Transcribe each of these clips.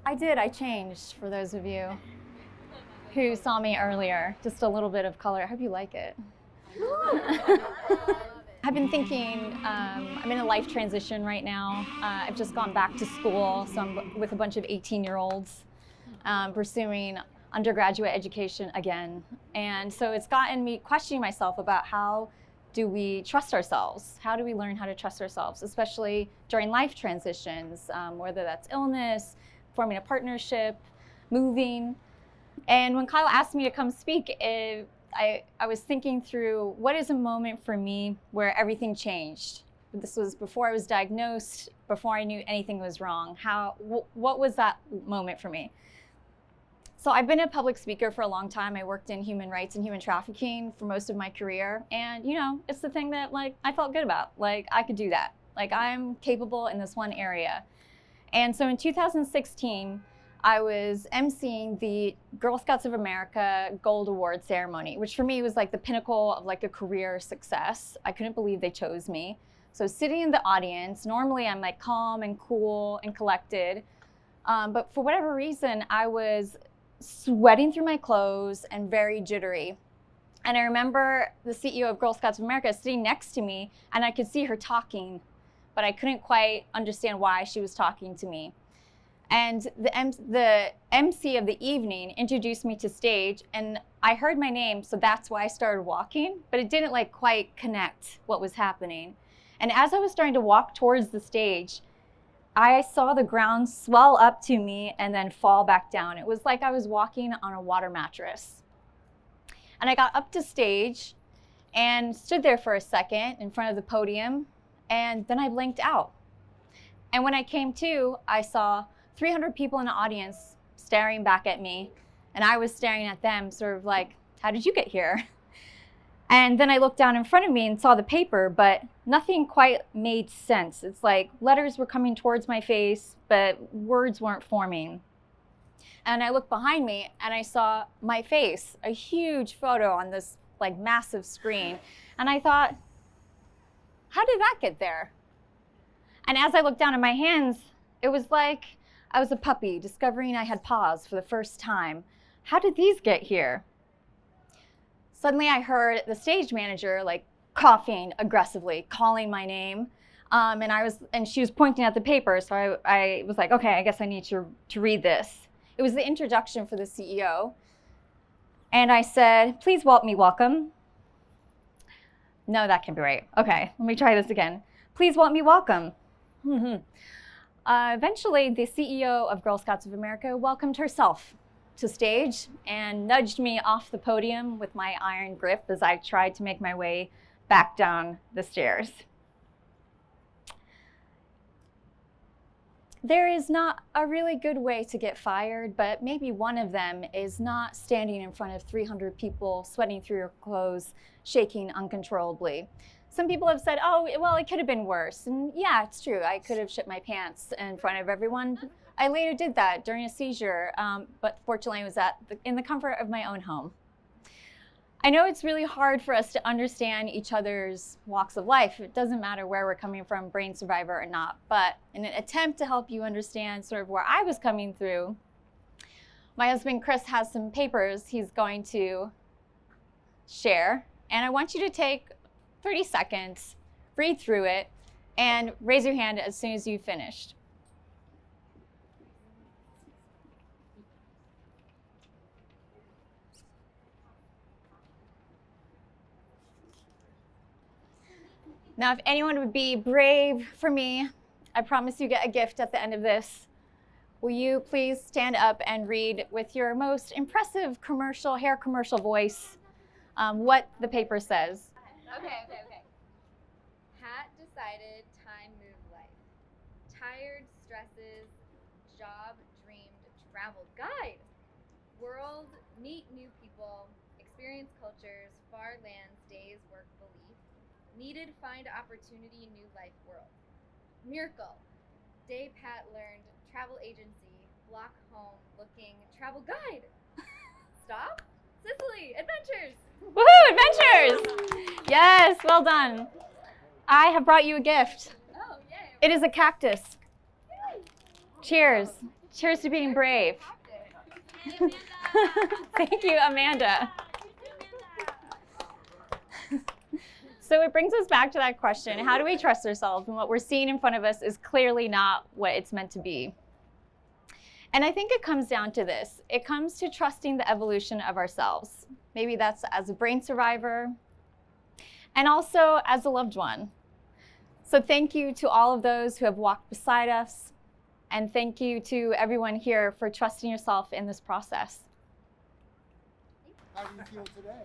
I did. I changed, for those of you who saw me earlier. Just a little bit of color. I hope you like it. I've been thinking, I'm in a life transition right now. I've just gone back to school, so I'm with a bunch of 18-year-olds pursuing undergraduate education again. And so it's gotten me questioning myself about how do we trust ourselves? How do we learn how to trust ourselves, especially during life transitions, whether that's illness, forming a partnership, moving. And when Kyle asked me to come speak, I was thinking through what is a moment for me where everything changed. This was before I was diagnosed, before I knew anything was wrong. What was that moment for me? So I've been a public speaker for a long time. I worked in human rights and human trafficking for most of my career. And it's the thing that I felt good about. I could do that. I'm capable in this one area. And so in 2016, I was emceeing the Girl Scouts of America Gold Award ceremony, which for me was the pinnacle of a career success. I couldn't believe they chose me. So sitting in the audience, normally I'm calm and cool and collected. But for whatever reason, I was sweating through my clothes and very jittery. And I remember the CEO of Girl Scouts of America sitting next to me, and I could see her talking, but I couldn't quite understand why she was talking to me. And the MC of the evening introduced me to stage, and I heard my name, so that's why I started walking, but it didn't quite connect what was happening. And as I was starting to walk towards the stage, I saw the ground swell up to me and then fall back down. It was like I was walking on a water mattress. And I got up to stage and stood there for a second in front of the podium, and then I blinked out. And when I came to, I saw 300 people in the audience staring back at me, and I was staring at them sort of how did you get here? And then I looked down in front of me and saw the paper, but nothing quite made sense. It's letters were coming towards my face, but words weren't forming. And I looked behind me and I saw my face, a huge photo on this massive screen. And I thought, how did that get there? And as I looked down at my hands, it was like I was a puppy discovering I had paws for the first time. How did these get here? Suddenly I heard the stage manager coughing aggressively, calling my name. And she was pointing at the paper. So I was like, okay, I guess I need to read this. It was the introduction for the CEO. And I said, please help me welcome. No, that can't be right. Okay, let me try this again. Please help me welcome. Eventually, the CEO of Girl Scouts of America welcomed herself to stage and nudged me off the podium with my iron grip as I tried to make my way back down the stairs. There is not a really good way to get fired, but maybe one of them is not standing in front of 300 people, sweating through your clothes, shaking uncontrollably. Some people have said, oh, well, it could have been worse. And yeah, it's true. I could have shit my pants in front of everyone. I later did that during a seizure, but fortunately it was in the comfort of my own home. I know it's really hard for us to understand each other's walks of life. It doesn't matter where we're coming from, brain survivor or not. But in an attempt to help you understand sort of where I was coming through, my husband Chris has some papers he's going to share. And I want you to take 30 seconds, read through it, and raise your hand as soon as you've finished. Now, if anyone would be brave for me, I promise you get a gift at the end of this. Will you please stand up and read with your most impressive hair commercial voice what the paper says? Okay. Hat decided, time moved life. Tired, stresses, job, dreamed, traveled. Guide. World, meet new people, experience cultures, far lands, days, work, belief. Needed, find opportunity, new life, world. Miracle. Day, Pat learned, travel agency, block home, looking, travel guide. Stop. Sicily, adventures. Woohoo, adventures! Yes, well done. I have brought you a gift. Oh, yay. It is a cactus. Yay. Cheers. Cheers to being brave. Thank you, Amanda. So it brings us back to that question, how do we trust ourselves when what we're seeing in front of us is clearly not what it's meant to be? And I think it comes down to this. It comes to trusting the evolution of ourselves. Maybe that's as a brain survivor and also as a loved one. So thank you to all of those who have walked beside us, and thank you to everyone here for trusting yourself in this process. How do you feel today?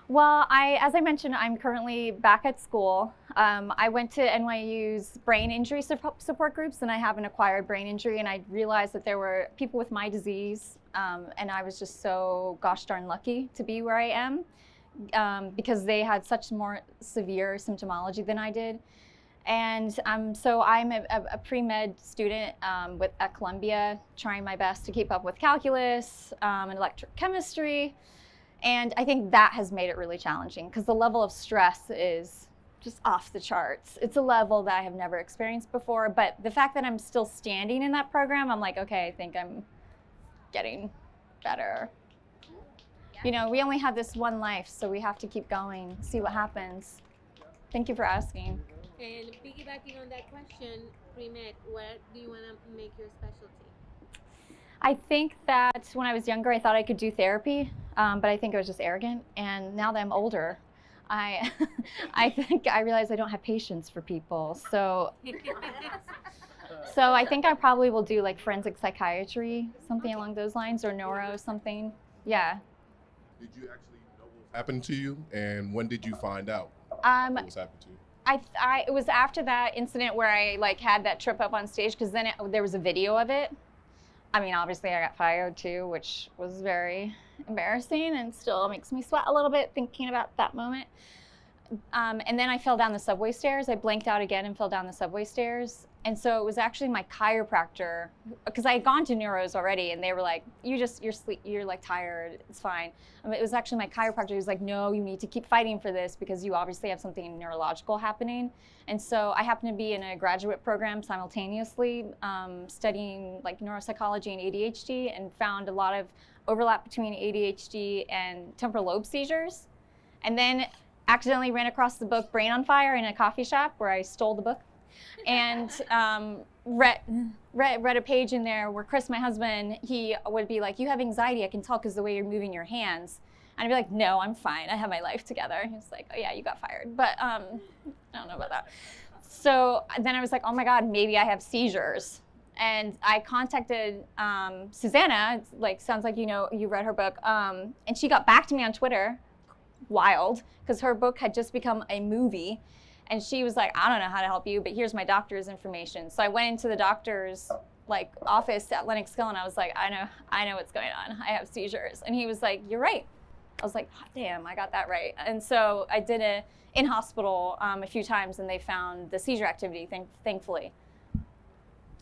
Well, as I mentioned, I'm currently back at school. I went to NYU's brain injury support groups, and I have an acquired brain injury, and I realized that there were people with my disease, and I was just so gosh darn lucky to be where I am, because they had such more severe symptomology than I did. And so I'm a pre-med student at Columbia, trying my best to keep up with calculus and electrochemistry. And I think that has made it really challenging because the level of stress is just off the charts. It's a level that I have never experienced before, but the fact that I'm still standing in that program, I'm like, okay, I think I'm getting better. You know, we only have this one life, so we have to keep going, see what happens. Thank you for asking. And piggybacking on that question, pre-med, what do you want to make your specialty? I think that when I was younger, I thought I could do therapy, but I think I was just arrogant. And now that I'm older, I think I realize I don't have patience for people. So I think I probably will do like forensic psychiatry, something along those lines, or neuro something. Yeah. Did you actually know what happened to you, and when did you find out what was happening to you? It was after that incident where I like had that trip up on stage, because then there was a video of it. I mean, obviously I got fired too, which was very embarrassing and still makes me sweat a little bit thinking about that moment. And then I fell down the subway stairs. I blanked out again and fell down the subway stairs. And so it was actually my chiropractor, because I had gone to neuros already, and they were like, you're like tired, it's fine. It was actually my chiropractor who was like, no, you need to keep fighting for this because you obviously have something neurological happening. And so I happened to be in a graduate program simultaneously, studying like neuropsychology and ADHD, and found a lot of overlap between ADHD and temporal lobe seizures. And then accidentally ran across the book Brain on Fire in a coffee shop where I stole the book. And read a page in there where Chris, my husband, he would be like, you have anxiety, I can tell because the way you're moving your hands. And I'd be like, no, I'm fine, I have my life together. He's like, oh yeah, you got fired. But I don't know about that. So then I was like, oh my God, maybe I have seizures. And I contacted Susanna, it's like, sounds like you read her book, and she got back to me on Twitter, wild, because her book had just become a movie. And she was like, I don't know how to help you, but here's my doctor's information. So I went into the doctor's office at Lenox Hill, and I was like, I know what's going on. I have seizures. And he was like, you're right. I was like, oh, damn, I got that right. And so I did it in hospital a few times, and they found the seizure activity, thankfully.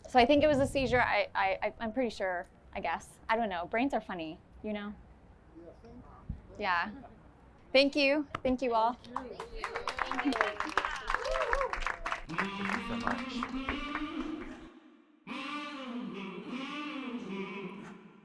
So I think it was a seizure. I'm pretty sure, I guess. I don't know. Brains are funny, you know? Yeah. Thank you. Thank you all. Thank you. Thank you so much.